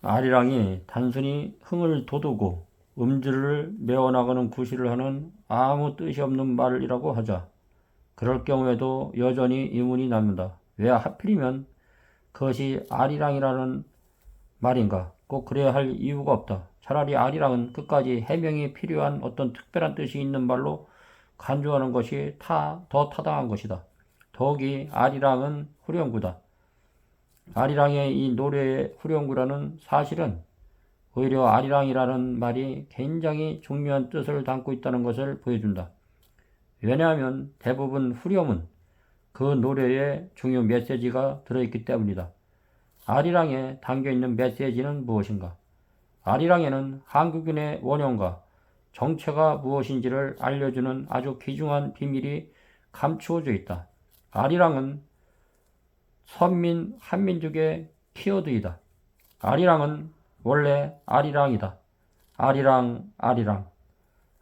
아리랑이 단순히 흥을 돋우고 음질을 메워나가는 구실을 하는 아무 뜻이 없는 말이라고 하자. 그럴 경우에도 여전히 의문이 남는다. 왜 하필이면 그것이 아리랑이라는 말인가? 꼭 그래야 할 이유가 없다. 차라리 아리랑은 끝까지 해명이 필요한 어떤 특별한 뜻이 있는 말로 간주하는 것이 더 타당한 것이다. 더욱이 아리랑은 후렴구다. 아리랑의 이 노래의 후렴구라는 사실은 오히려 아리랑이라는 말이 굉장히 중요한 뜻을 담고 있다는 것을 보여준다. 왜냐하면 대부분 후렴은 그 노래에 중요 메시지가 들어있기 때문이다. 아리랑에 담겨있는 메시지는 무엇인가? 아리랑에는 한국인의 원형과 정체가 무엇인지를 알려주는 아주 귀중한 비밀이 감추어져 있다. 아리랑은 선민 한민족의 키워드이다. 아리랑은 원래 아리랑이다. 아리랑 아리랑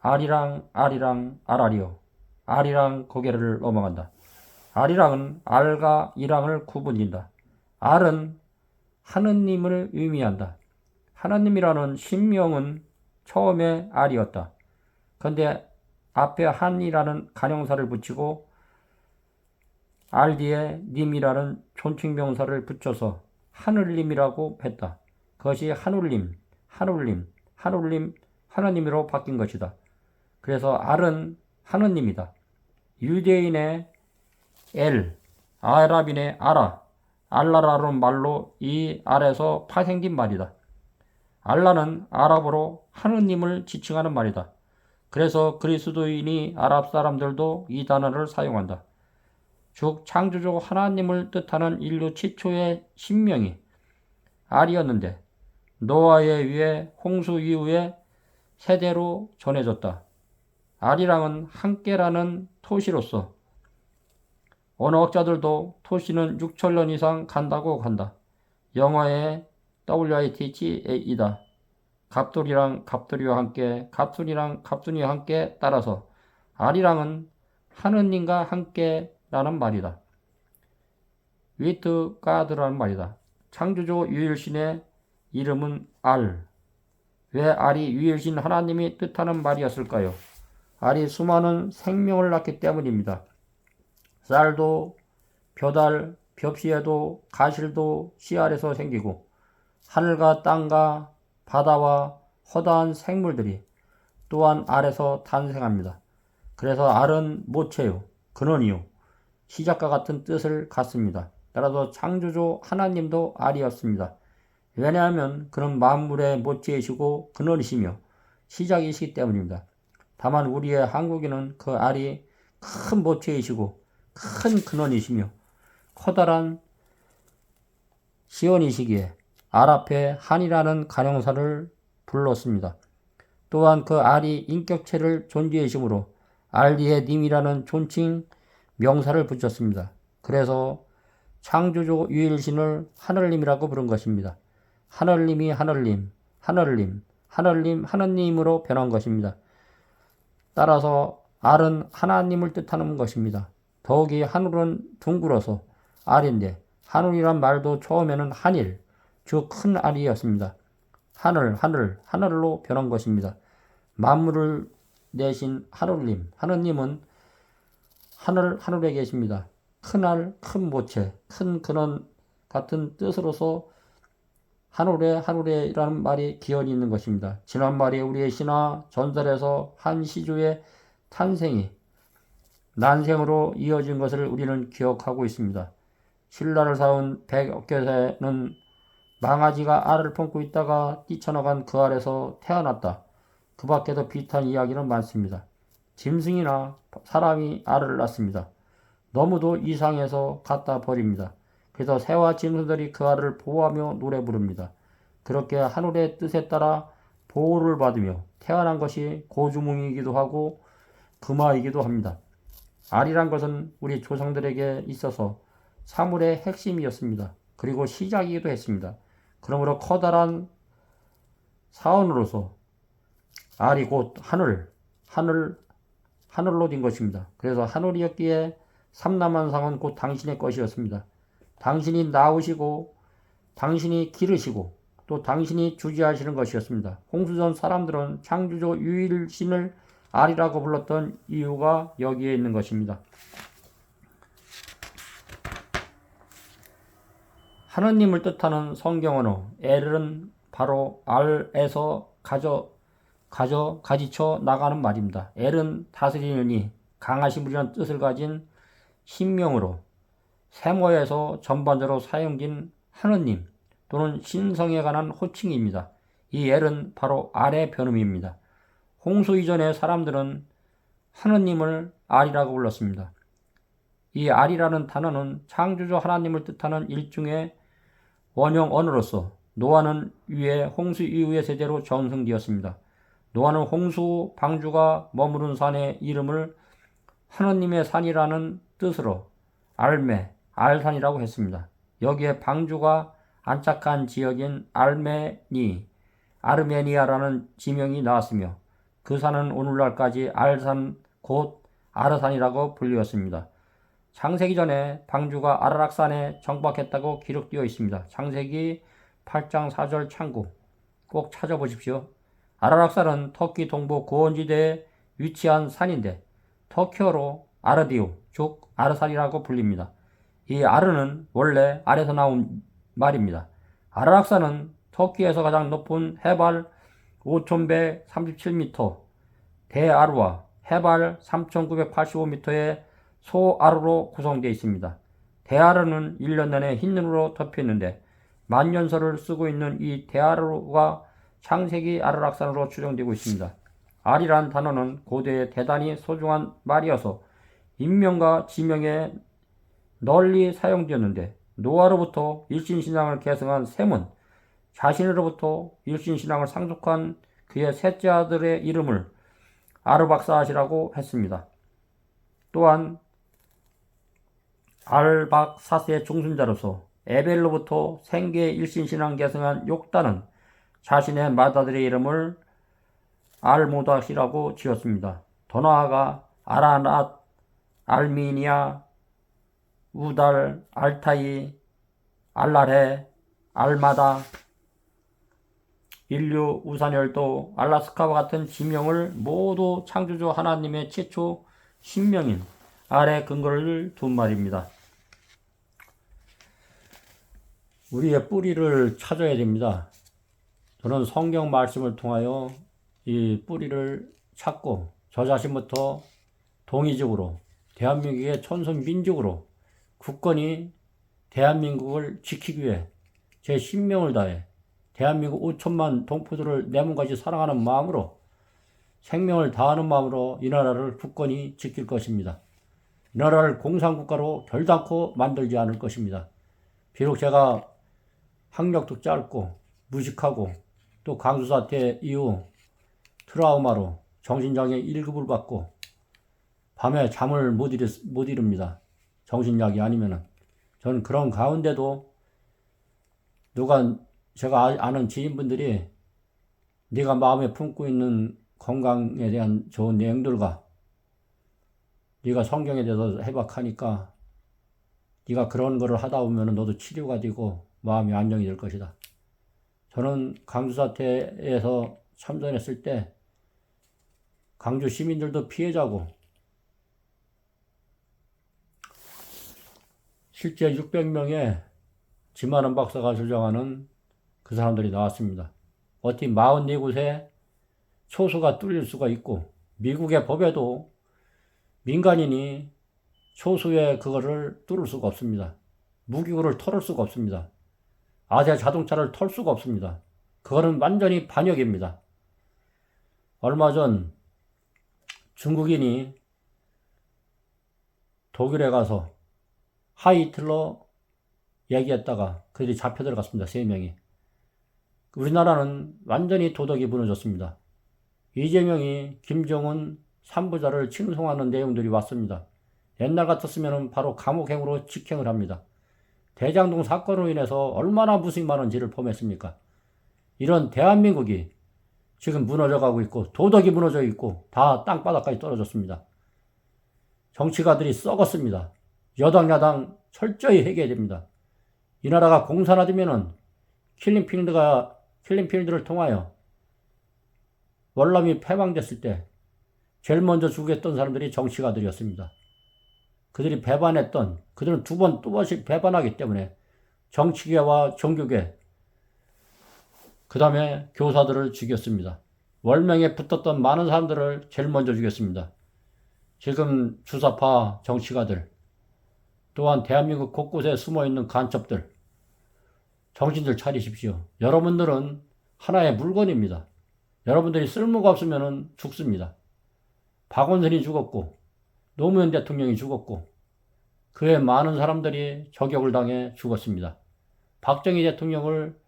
아리랑 아리랑 아라리요. 아리랑 고개를 넘어간다. 아리랑은 알과 이랑을 구분진다. 알은 하느님을 의미한다. 하나님이라는 신명은 처음에 알이었다. 그런데 앞에 한이라는 간형사를 붙이고 알 뒤에 님이라는 존칭명사를 붙여서 하늘님이라고 했다. 그것이 하늘님, 하늘님, 하늘님, 하나님으로 바뀐 것이다. 그래서 알은 하느님이다. 유대인의 엘, 아랍인의 아라, 알라라는 말로 이 알에서 파생된 말이다. 알라는 아랍어로 하느님을 지칭하는 말이다. 그래서 그리스도인이 아랍 사람들도 이 단어를 사용한다. 즉 창조주 하나님을 뜻하는 인류 최초의 신명이 알이었는데 노아에 의해 홍수 이후에 세대로 전해졌다. 알이랑은 함께라는 토시로서 언어학자들도 토시는 6천년 이상 간다고 한다. 영어의 WITH이다. 갑돌이랑 갑돌이와 함께, 갑순이랑 갑순이와 함께 따라서 알이랑은 하느님과 함께라는 말이다. with God라는 말이다. 창조주 유일신의 이름은 알. 왜 알이 유일신 하나님이 뜻하는 말이었을까요? 알이 수많은 생명을 낳기 때문입니다. 쌀도, 벼달, 벽시에도, 가실도 씨알에서 생기고 하늘과 땅과 바다와 허다한 생물들이 또한 알에서 탄생합니다. 그래서 알은 모체요, 근원이요, 시작과 같은 뜻을 갖습니다. 따라서 창조주 하나님도 알이었습니다. 왜냐하면 그는 만물의 모체이시고 근원이시며 시작이시기 때문입니다. 다만 우리의 한국인은 그 알이 큰 모체이시고 큰 근원이시며 커다란 시온이시기에 알 앞에 한이라는 간형사를 불렀습니다. 또한 그 알이 인격체를 존재이시므로 알 뒤에 님이라는 존칭 명사를 붙였습니다. 그래서 창조주 유일신을 하늘님이라고 부른 것입니다. 하늘님이 하늘님, 하늘님, 하늘님, 하느님으로 변한 것입니다. 따라서 알은 하나님을 뜻하는 것입니다. 더욱이 하늘은 둥글어서 알인데 하늘이란 말도 처음에는 한일, 즉 큰 알이었습니다. 하늘, 하늘, 하늘로 변한 것입니다. 만물을 내신 하늘님, 하느님은 하늘에 계십니다. 큰 알, 큰 모체, 큰 근원 같은 뜻으로서 하늘에라는 말이 기원이 있는 것입니다. 지난말에 우리의 신화 전설에서 한 시주의 탄생이 난생으로 이어진 것을 우리는 기억하고 있습니다. 신라를 쌓은 백억개는 망아지가 알을 품고 있다가 뛰쳐나간 그 알에서 태어났다. 그 밖에도 비슷한 이야기는 많습니다. 짐승이나 사람이 알을 낳습니다. 너무도 이상해서 갖다 버립니다. 그래서 새와 짐승들이 그 알을 보호하며 노래 부릅니다. 그렇게 하늘의 뜻에 따라 보호를 받으며 태어난 것이 고주몽이기도 하고 금화이기도 합니다. 알이란 것은 우리 조상들에게 있어서 사물의 핵심이었습니다. 그리고 시작이기도 했습니다. 그러므로 커다란 사원으로서 알이 곧 하늘로 된 것입니다. 그래서 하늘이었기에 삼남한상은 곧 당신의 것이었습니다. 당신이 낳으시고 당신이 기르시고 또 당신이 주지하시는 것이었습니다. 홍수전 사람들은 창조주 유일신을 알이라고 불렀던 이유가 여기에 있는 것입니다. 하느님을 뜻하는 성경 언어 엘은 바로 알에서 가지쳐 나가는 말입니다. 엘은 다스리는 이, 강하심이라는 뜻을 가진 신명으로 세모에서 전반적으로 사용된 하느님 또는 신성에 관한 호칭입니다. 이 엘은 바로 알의 변음입니다. 홍수 이전의 사람들은 하느님을 알이라고 불렀습니다. 이 알이라는 단어는 창조주 하나님을 뜻하는 일종의 원형 언어로서 노아는 위에 홍수 이후의 세대로 전승되었습니다. 노아는 홍수 방주가 머무른 산의 이름을 하느님의 산이라는 뜻으로 알산이라고 했습니다. 여기에 방주가 안착한 지역인 아르메니아라는 지명이 나왔으며 그 산은 오늘날까지 알산 곧 아르산이라고 불리웠습니다. 창세기 전에 방주가 아라락산에 정박했다고 기록되어 있습니다. 창세기 8장 4절 참고 꼭 찾아보십시오. 아라락산은 터키 동부 고원지대에 위치한 산인데 터키어로 아르디우, 즉 아르산이라고 불립니다. 이 아르는 원래 알에서 나온 말입니다. 아라락산은 터키에서 가장 높은 해발 5137m 대아르와 해발 3985m의 소아르로 구성되어 있습니다. 대아르는 1년 내내 흰눈으로 덮여있는데 만년설을 쓰고 있는 이 대아르가 창세기 아라락산으로 추정되고 있습니다. 알이란 단어는 고대에 대단히 소중한 말이어서 인명과 지명에 널리 사용되었는데 노아로부터 일신신앙을 계승한 셈은 자신으로부터 일신신앙을 상속한 그의 셋째 아들의 이름을 아르박사시라고 했습니다. 또한 알박사스의 중순자로서 에벨로부터 생계 일신신앙 계승한 욕단은 자신의 맏아들의 이름을 알모닷이라고 지었습니다. 더 나아가 아라낫, 알미니아, 우달, 알타이, 알라레, 알마다, 인류, 우산열도, 알라스카와 같은 지명을 모두 창조주 하나님의 최초 신명인 알에 근거를 둔 말입니다. 우리의 뿌리를 찾아야 됩니다. 저는 성경 말씀을 통하여 이 뿌리를 찾고 저 자신부터 동의적으로 대한민국의 천선 민족으로 굳건히 대한민국을 지키기 위해 제 신명을 다해 대한민국 5천만 동포들을 내 몸같이 사랑하는 마음으로 생명을 다하는 마음으로 이 나라를 굳건히 지킬 것입니다. 이 나라를 공산국가로 결단코 만들지 않을 것입니다. 비록 제가 학력도 짧고 무식하고 또 강수사태 이후 트라우마로 정신장애 1급을 받고 밤에 잠을 못 이룹니다. 정신약이 아니면은. 저는 그런 가운데도 제가 아는 지인분들이 네가 마음에 품고 있는 건강에 대한 좋은 내용들과 네가 성경에 대해서 해박하니까 네가 그런 거를 하다 보면 너도 치료가 되고 마음이 안정이 될 것이다. 저는 강주 사태에서 참전했을 때 강주 시민들도 피해자고 실제 600명의 지만원 박사가 주장하는 그 사람들이 나왔습니다. 어떻게 44곳에 초소가 뚫릴 수가 있고 미국의 법에도 민간인이 초소에 그거를 뚫을 수가 없습니다. 무기고를 털을 수가 없습니다. 아시아 자동차를 털 수가 없습니다. 그거는 완전히 반역입니다. 얼마 전 중국인이 독일에 가서 하이틀러 얘기했다가 그들이 잡혀 들어갔습니다. 3명이. 우리나라는 완전히 도덕이 무너졌습니다. 이재명이 김정은 3부자를 칭송하는 내용들이 왔습니다. 옛날 같았으면 바로 감옥행으로 직행을 합니다. 대장동 사건으로 인해서 얼마나 무수히 많은 죄를 범했습니까? 이런 대한민국이 지금 무너져가고 있고 도덕이 무너져 있고 다 땅바닥까지 떨어졌습니다. 정치가들이 썩었습니다. 여당 야당 철저히 해결해야 됩니다. 이 나라가 공산화되면은 킬링필드가 킬링 필드를 통하여 월남이 패망됐을 때 제일 먼저 죽였던 사람들이 정치가들이었습니다. 그들이 배반했던, 그들은 두 번 또다시 배반하기 때문에 정치계와 종교계, 그 다음에 교사들을 죽였습니다. 월명에 붙었던 많은 사람들을 제일 먼저 죽였습니다. 지금 주사파 정치가들, 또한 대한민국 곳곳에 숨어있는 간첩들, 정신들 차리십시오. 여러분들은 하나의 물건입니다. 여러분들이 쓸모가 없으면 죽습니다. 박원순이 죽었고 노무현 대통령이 죽었고 그 외 많은 사람들이 저격을 당해 죽었습니다. 박정희 대통령을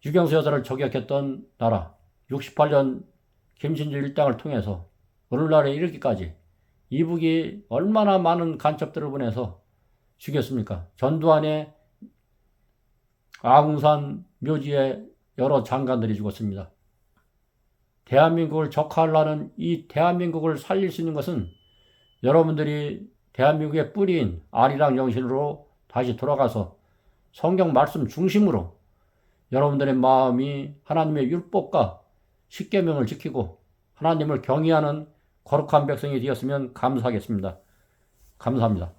유경수 여사를 저격했던 나라 68년 김신주 일당을 통해서 오늘날에 이르기까지 이북이 얼마나 많은 간첩들을 보내서 죽였습니까? 전두환의 아웅산 묘지에 여러 장관들이 죽었습니다. 대한민국을 적화하려는 이 대한민국을 살릴 수 있는 것은 여러분들이 대한민국의 뿌리인 아리랑 정신으로 다시 돌아가서 성경 말씀 중심으로 여러분들의 마음이 하나님의 율법과 십계명을 지키고 하나님을 경외하는 거룩한 백성이 되었으면 감사하겠습니다. 감사합니다.